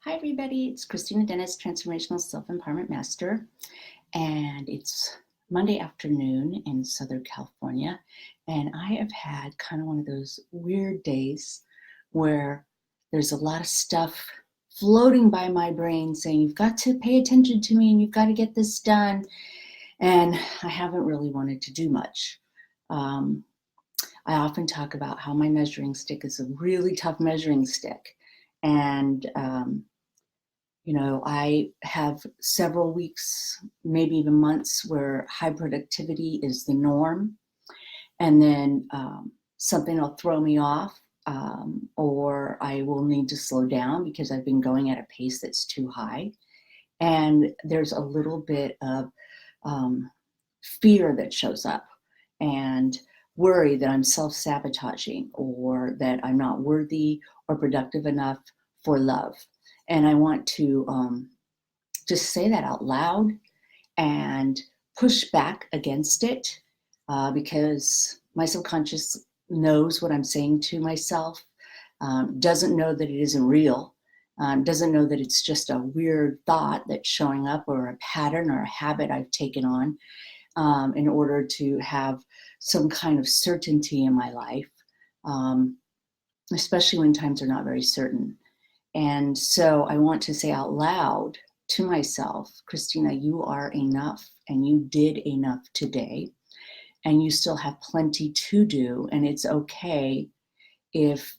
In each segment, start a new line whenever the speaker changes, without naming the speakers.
Hi, everybody. It's Christina Dennis, Transformational Self-Empowerment Master, and it's Monday afternoon in Southern California, and I have had kind of one of those weird days where there's a lot of stuff floating by my brain saying, you've got to pay attention to me and you've got to get this done, and I haven't really wanted to do much. I often talk about how my measuring stick is a really tough measuring stick, and I have several weeks, maybe even months, where high productivity is the norm. And then something will throw me off, or I will need to slow down because I've been going at a pace that's too high. And there's a little bit of fear that shows up, and worry that I'm self-sabotaging, or that I'm not worthy or productive enough for love. And I want to just say that out loud and push back against it, because my subconscious knows what I'm saying to myself, doesn't know that it isn't real, doesn't know that it's just a weird thought that's showing up, or a pattern or a habit I've taken on in order to have some kind of certainty in my life, especially when times are not very certain. And so I want to say out loud to myself, Christina, you are enough, and you did enough today, and you still have plenty to do. And it's okay if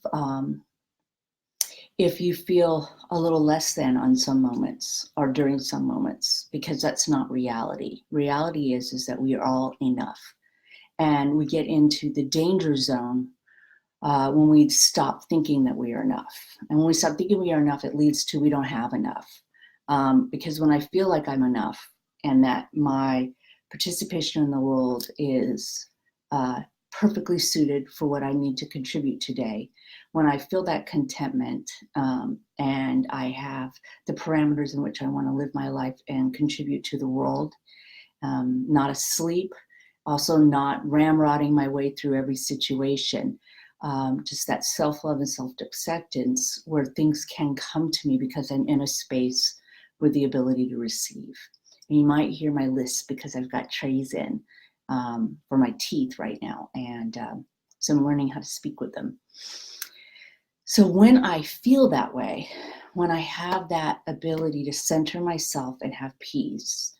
you feel a little less than on some moments or during some moments, because that's not reality. Reality is that we are all enough. And we get into the danger zone when we stop thinking that we are enough. And when we stop thinking we are enough, it leads to we don't have enough. Because when I feel like I'm enough, and that my participation in the world is perfectly suited for what I need to contribute today, when I feel that contentment, and I have the parameters in which I want to live my life and contribute to the world, not asleep, also not ramrodding my way through every situation, just that self-love and self-acceptance where things can come to me because I'm in a space with the ability to receive. And you might hear my list because I've got trays in for my teeth right now, and so I'm learning how to speak with them. So when I feel that way, when I have that ability to center myself and have peace,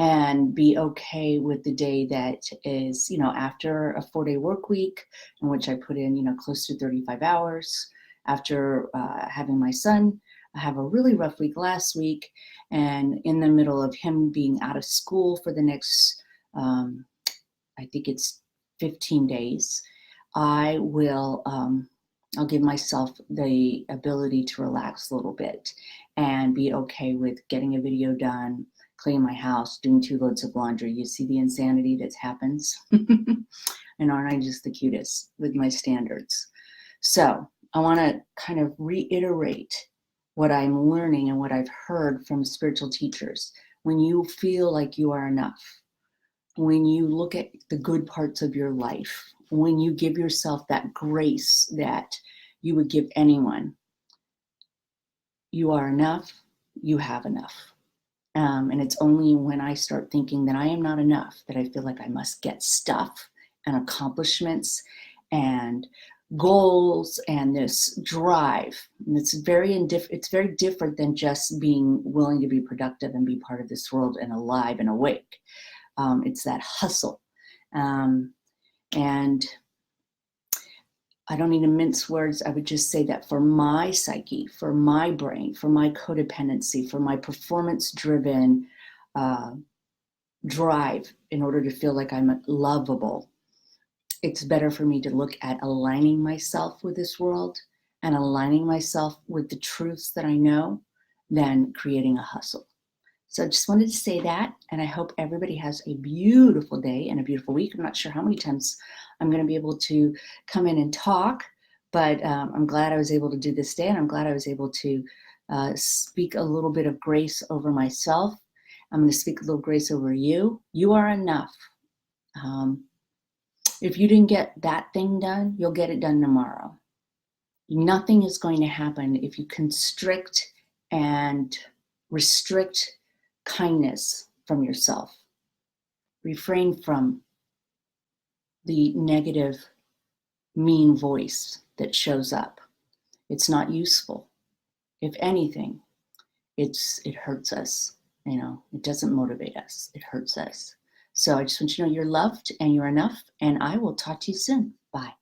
and be okay with the day that is, after a 4-day work week in which I put in, close to 35 hours, after having my son, I have a really rough week last week, and in the middle of him being out of school for the next, I think it's 15 days, I will, I'll give myself the ability to relax a little bit and be okay with getting a video done, cleaning my house, doing 2 loads of laundry. You see the insanity that happens? And aren't I just the cutest with my standards? So I want to kind of reiterate what I'm learning and what I've heard from spiritual teachers. When you feel like you are enough, when you look at the good parts of your life, when you give yourself that grace that you would give anyone, you are enough, you have enough. And it's only when I start thinking that I am not enough that I feel like I must get stuff and accomplishments and goals and this drive. And it's very different than just being willing to be productive and be part of this world and alive and awake. It's that hustle. And I don't need to mince words. I would just say that for my psyche, for my brain, for my codependency, for my performance-driven drive in order to feel like I'm lovable, it's better for me to look at aligning myself with this world and aligning myself with the truths that I know than creating a hustle. So I just wanted to say that, and I hope everybody has a beautiful day and a beautiful week. I'm not sure how many times I'm going to be able to come in and talk, but I'm glad I was able to do this day, and I'm glad I was able to speak a little bit of grace over myself. I'm going to speak a little grace over you. You are enough. If you didn't get that thing done, you'll get it done tomorrow. Nothing is going to happen if you constrict and restrict kindness from yourself. Refrain from the negative, mean voice that shows up. It's not useful. If anything, it hurts us. It doesn't motivate us. It hurts us. So I just want you to know you're loved and you're enough. And I will talk to you soon. Bye.